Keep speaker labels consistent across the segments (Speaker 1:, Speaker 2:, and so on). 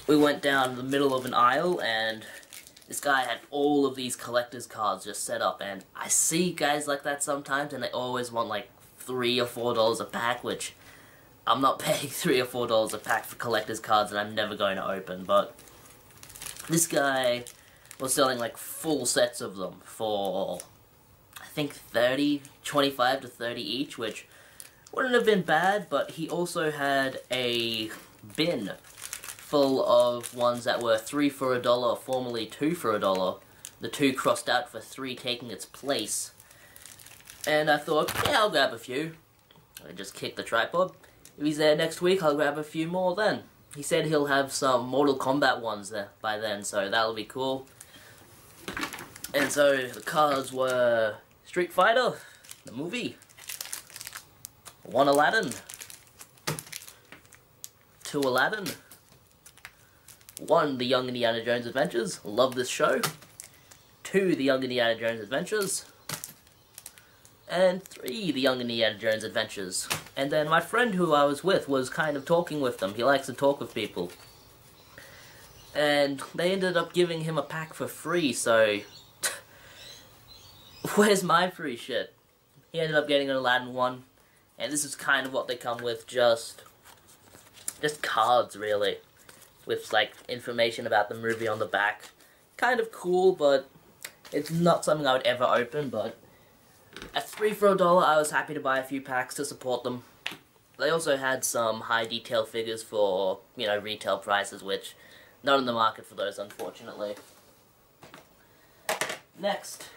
Speaker 1: We went down the middle of an aisle and this guy had all of these collector's cards just set up, and I see guys like that sometimes and they always want like $3 or $4 a pack, which I'm not paying $3 or $4 a pack for collector's cards that I'm never going to open. But this guy was selling like full sets of them for I think 25 to 30 each, which wouldn't have been bad, but he also had a bin full of ones that were 3 for $1, formerly 2 for $1. The 2 crossed out for 3 taking its place. And I thought, yeah, I'll grab a few. I just kicked the tripod. If he's there next week, I'll grab a few more then. He said he'll have some Mortal Kombat ones there by then, so that'll be cool. And so the cards were Street Fighter, the movie, 1 Aladdin, 2 Aladdin, 1 The Young Indiana Jones Adventures, love this show, 2 The Young Indiana Jones Adventures, and 3 The Young Indiana Jones Adventures. And then my friend who I was with was kind of talking with them. He likes to talk with people. And they ended up giving him a pack for free, so where's my free shit? He ended up getting an Aladdin one, and this is kind of what they come with, just cards really, with like information about the movie on the back. Kind of cool, but it's not something I would ever open. But at 3 for $1, I was happy to buy a few packs to support them. They also had some high detail figures for, you know, retail prices, which not in the market for those, unfortunately. Next,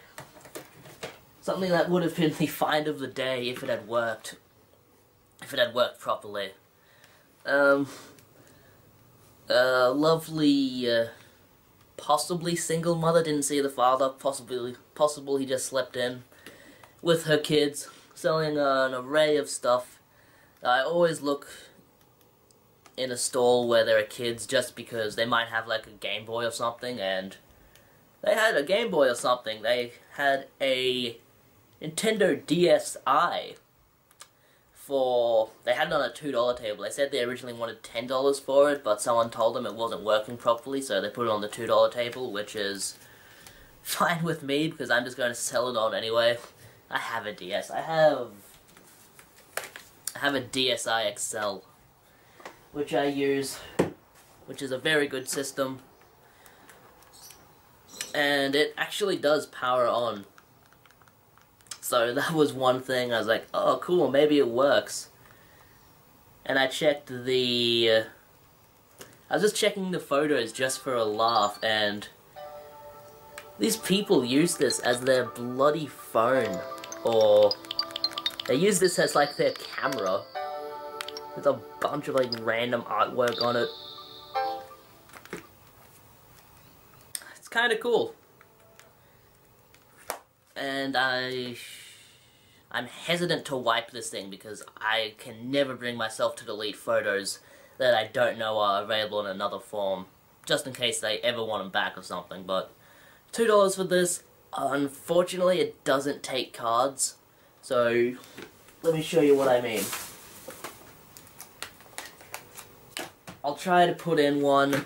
Speaker 1: something that would have been the find of the day if it had worked. If it had worked properly. Lovely, possibly single mother, didn't see the father, possible he just slept in with her kids, selling an array of stuff. I always look in a stall where there are kids just because they might have like a Game Boy or something, and they had a Game Boy or something. They had a Nintendo DSi they had it on a $2 table. They said they originally wanted $10 for it, but someone told them it wasn't working properly, so they put it on the $2 table, which is fine with me because I'm just going to sell it on anyway. I have a DS. I have a DSi XL, which I use, which is a very good system, and it actually does power on. So that was one thing. I was like, oh cool, maybe it works. And I checked I was just checking the photos just for a laugh, and these people use this as their bloody phone, or they use this as like their camera, with a bunch of like random artwork on it. It's kind of cool. And I'm hesitant to wipe this thing because I can never bring myself to delete photos that I don't know are available in another form, just in case they ever want them back or something. But $2 for this. Unfortunately, it doesn't take cards, so let me show you what I mean. I'll try to put in one.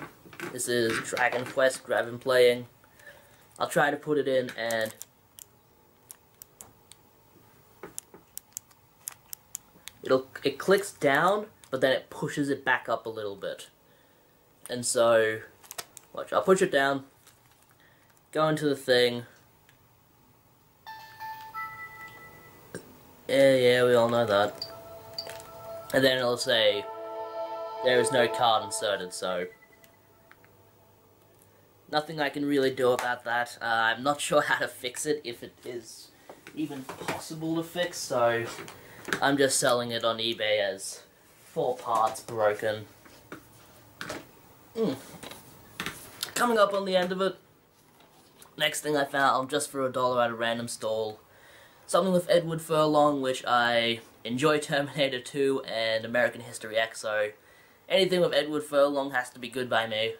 Speaker 1: This is Dragon Quest I've been playing. I'll try to put it in, and it clicks down, but then it pushes it back up a little bit. And so, watch, I'll push it down, go into the thing. Yeah, we all know that. And then it'll say, there is no card inserted, so nothing I can really do about that. I'm not sure how to fix it, if it is even possible to fix, so I'm just selling it on eBay as 4 parts broken. Coming up on the end of it, Next thing I found, just for $1 at a random stall, something with Edward Furlong, which I enjoy Terminator 2 and American History X, so anything with Edward Furlong has to be good by me.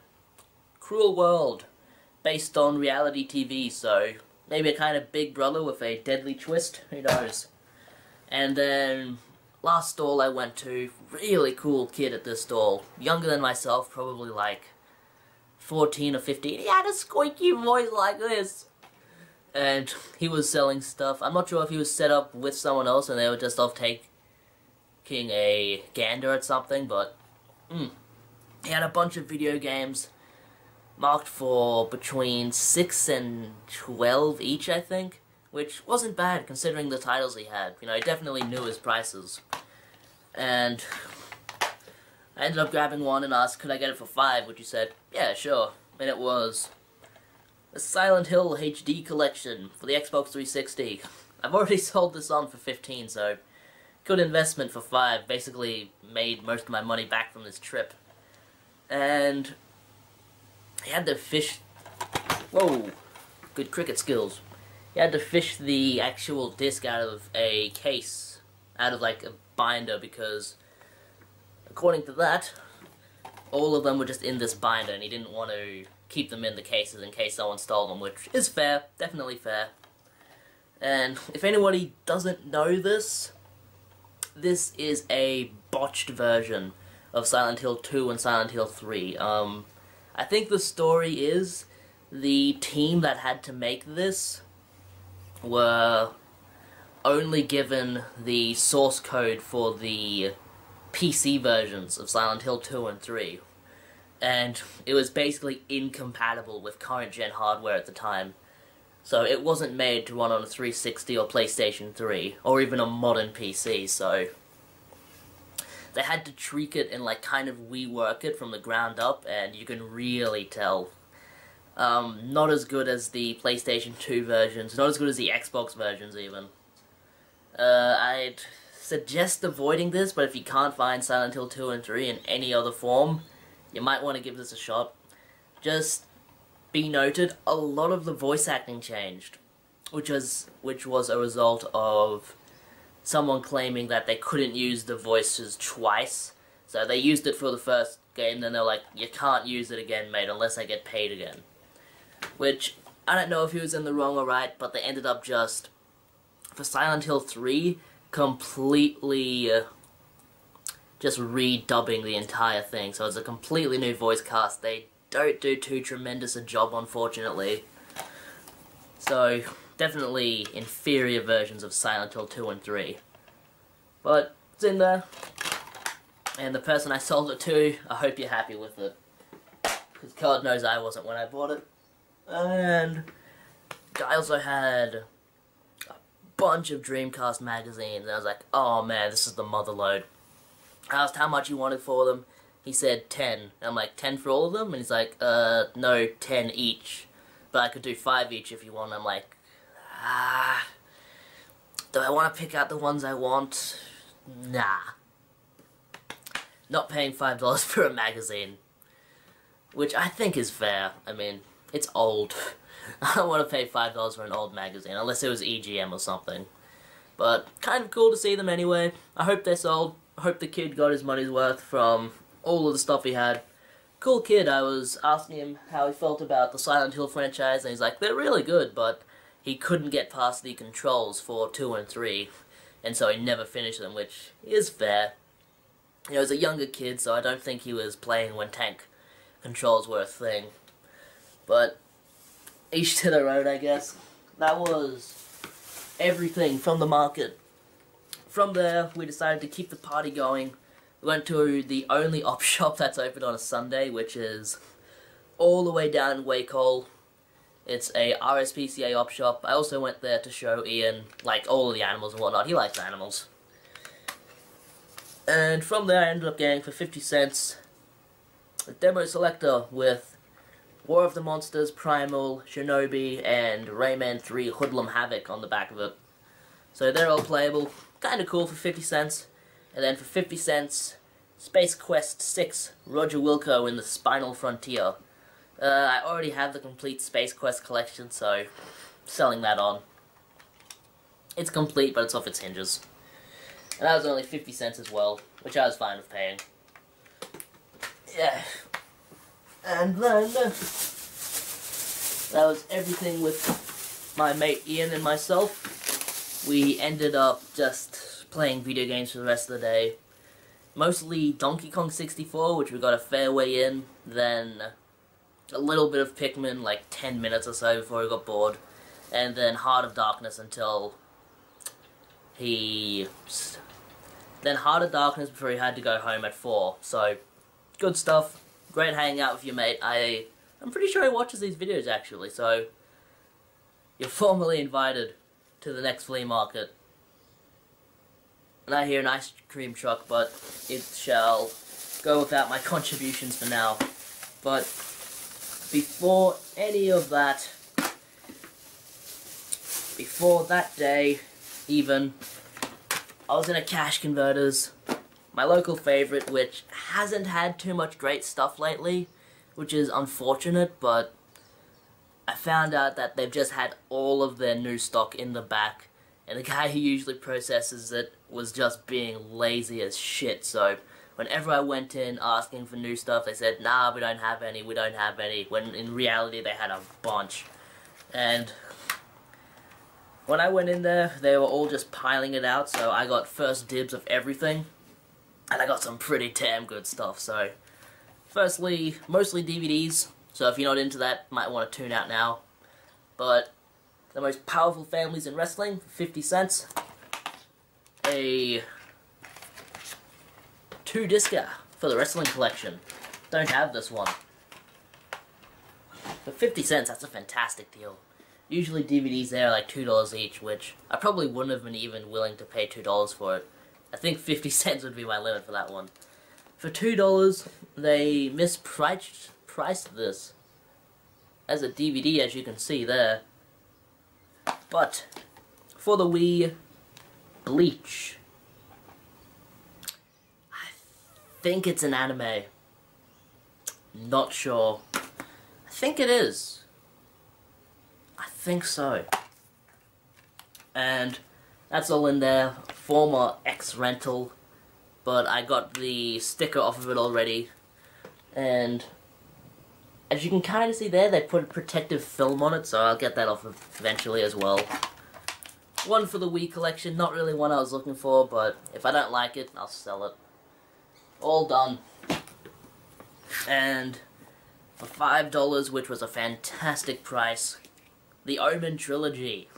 Speaker 1: Cruel World, based on reality TV, so maybe a kind of Big Brother with a deadly twist, who knows. And then, last stall I went to, really cool kid at this stall, younger than myself, probably like 14 or 15, he had a squeaky voice like this. And he was selling stuff. I'm not sure if he was set up with someone else and they were just off taking a gander at something, but he had a bunch of video games marked for between 6 and 12 each, I think, which wasn't bad considering the titles he had. You know, he definitely knew his prices. And I ended up grabbing one and asked, could I get it for $5, which he said, yeah, sure. And it was the Silent Hill HD collection for the Xbox 360. I've already sold this on for $15, so good investment for $5. Basically made most of my money back from this trip. And he had to fish... Whoa! Good cricket skills. He had to fish the actual disc out of a case, out of like a binder, because according to that, all of them were just in this binder and he didn't want to keep them in the cases in case someone stole them, which is fair, definitely fair. And if anybody doesn't know this, this is a botched version of Silent Hill 2 and Silent Hill 3. I think the story is the team that had to make this were only given the source code for the PC versions of Silent Hill 2 and 3. And it was basically incompatible with current gen hardware at the time. So it wasn't made to run on a 360 or PlayStation 3, or even a modern PC, so they had to tweak it and like kind of rework it from the ground up, and you can really tell. Not as good as the PlayStation 2 versions, not as good as the Xbox versions even. I'd suggest avoiding this, but if you can't find Silent Hill 2 and 3 in any other form, you might want to give this a shot. Just be noted, a lot of the voice acting changed, which was a result of someone claiming that they couldn't use the voices twice. So they used it for the first game, then they're like, you can't use it again, mate, unless I get paid again. Which, I don't know if he was in the wrong or right, but they ended up just, for Silent Hill 3, completely just redubbing the entire thing. So it's a completely new voice cast. They don't do too tremendous a job, unfortunately. So, definitely inferior versions of Silent Hill 2 and 3. But, it's in there. And the person I sold it to, I hope you're happy with it. Because God knows I wasn't when I bought it. And I also had a bunch of Dreamcast magazines. And I was like, oh man, this is the mother load. I asked how much he wanted for them. He said 10. And I'm like, 10 for all of them? And he's like, no, 10 each. But I could do 5 each if you want. I'm like, do I want to pick out the ones I want? Nah. Not paying $5 for a magazine. Which I think is fair. I mean, it's old. I don't want to pay $5 for an old magazine, unless it was EGM or something. But, kind of cool to see them anyway. I hope they sold. I hope the kid got his money's worth from all of the stuff he had. Cool kid. I was asking him how he felt about the Silent Hill franchise, and he's like, they're really good, but he couldn't get past the controls for 2 and 3, and so he never finished them, which is fair. You know, he was a younger kid, so I don't think he was playing when tank controls were a thing. But each to their own, I guess. That was everything from the market. From there, we decided to keep the party going. We went to the only op shop that's open on a Sunday, which is all the way down in Wacol. It's a RSPCA op shop. I also went there to show Ian, like, all of the animals and whatnot. He likes animals. And from there, I ended up getting, for 50 cents, a demo selector with War of the Monsters, Primal, Shinobi, and Rayman 3 Hoodlum Havoc on the back of it. So they're all playable. Kinda cool for 50 cents. And then for 50 cents, Space Quest 6, Roger Wilco in the Spinal Frontier. I already have the complete Space Quest collection, so selling that on. It's complete, but it's off its hinges. And that was only 50 cents as well, which I was fine with paying. Yeah. And then, that was everything with my mate Ian and myself. We ended up just playing video games for the rest of the day. Mostly Donkey Kong 64, which we got a fair way in, then a little bit of Pikmin, like 10 minutes or so before we got bored, and then Heart of Darkness until then Heart of Darkness before he had to go home at 4, so good stuff, great hanging out with your mate. I'm pretty sure he watches these videos actually, so you're formally invited to the next flea market. And I hear an ice cream truck, but it shall go without my contributions for now. But before any of that, before that day even, I was in a Cash Converters, my local favourite, which hasn't had too much great stuff lately, which is unfortunate, but I found out that they've just had all of their new stock in the back, and the guy who usually processes it was just being lazy as shit, so whenever I went in asking for new stuff, they said, nah, we don't have any, when in reality they had a bunch. And when I went in there, they were all just piling it out, so I got first dibs of everything, and I got some pretty damn good stuff. So firstly, mostly DVDs, so if you're not into that, you might want to tune out now. But the most powerful families in wrestling, for 50 cents. A 2-discer for the wrestling collection. Don't have this one. For 50 cents, that's a fantastic deal. Usually DVDs there are like $2 each, which I probably wouldn't have been even willing to pay $2 for it. I think 50 cents would be my limit for that one. For $2, they mispriced this as a DVD, as you can see there. But for the Wii, Bleach. I think it's an anime. Not sure. I think it is. I think so. And that's all in there. Former ex-rental. But I got the sticker off of it already. And as you can kind of see there, they put protective film on it, so I'll get that off eventually as well. One for the Wii collection, not really one I was looking for, but if I don't like it, I'll sell it. All done. And for $5, which was a fantastic price, the Omen trilogy.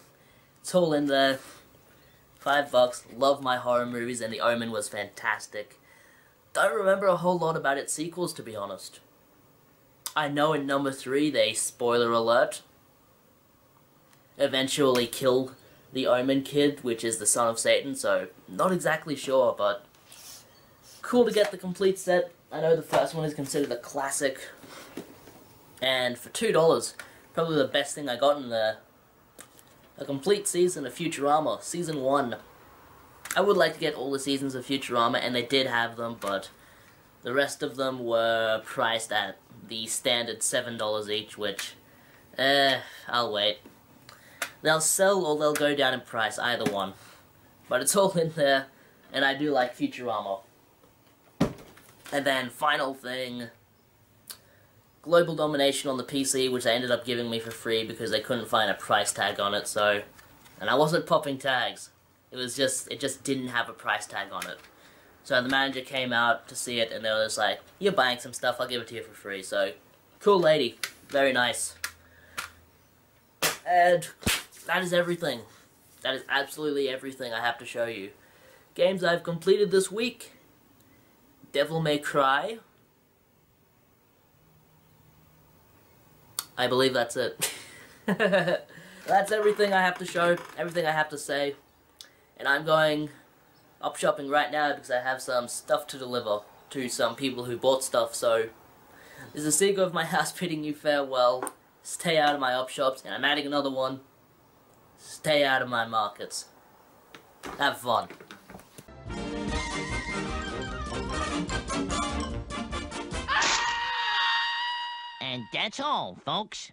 Speaker 1: It's all in there. $5, love my horror movies, and the Omen was fantastic. Don't remember a whole lot about its sequels, to be honest. I know in number 3, they, spoiler alert, eventually kill the Omen kid, which is the son of Satan, so not exactly sure, but cool to get the complete set. I know the first one is considered a classic, and for $2, probably the best thing I got in there. A complete season of Futurama, Season 1. I would like to get all the seasons of Futurama, and they did have them, but the rest of them were priced at the standard $7 each, which, I'll wait. They'll sell or they'll go down in price, either one. But it's all in there, and I do like Futurama. And then, final thing, Global Domination on the PC, which they ended up giving me for free because they couldn't find a price tag on it, so... And I wasn't popping tags. It just didn't have a price tag on it. So the manager came out to see it, and they were just like, you're buying some stuff, I'll give it to you for free. So, cool lady. Very nice. And that is everything. That is absolutely everything I have to show you. Games I've completed this week. Devil May Cry. I believe that's it. That's everything I have to show, everything I have to say. And I'm going up shopping right now because I have some stuff to deliver to some people who bought stuff, so this is a sequel of my house bidding you farewell. Stay out of my up shops, and I'm adding another one. Stay out of my markets. Have fun.
Speaker 2: And that's all, folks.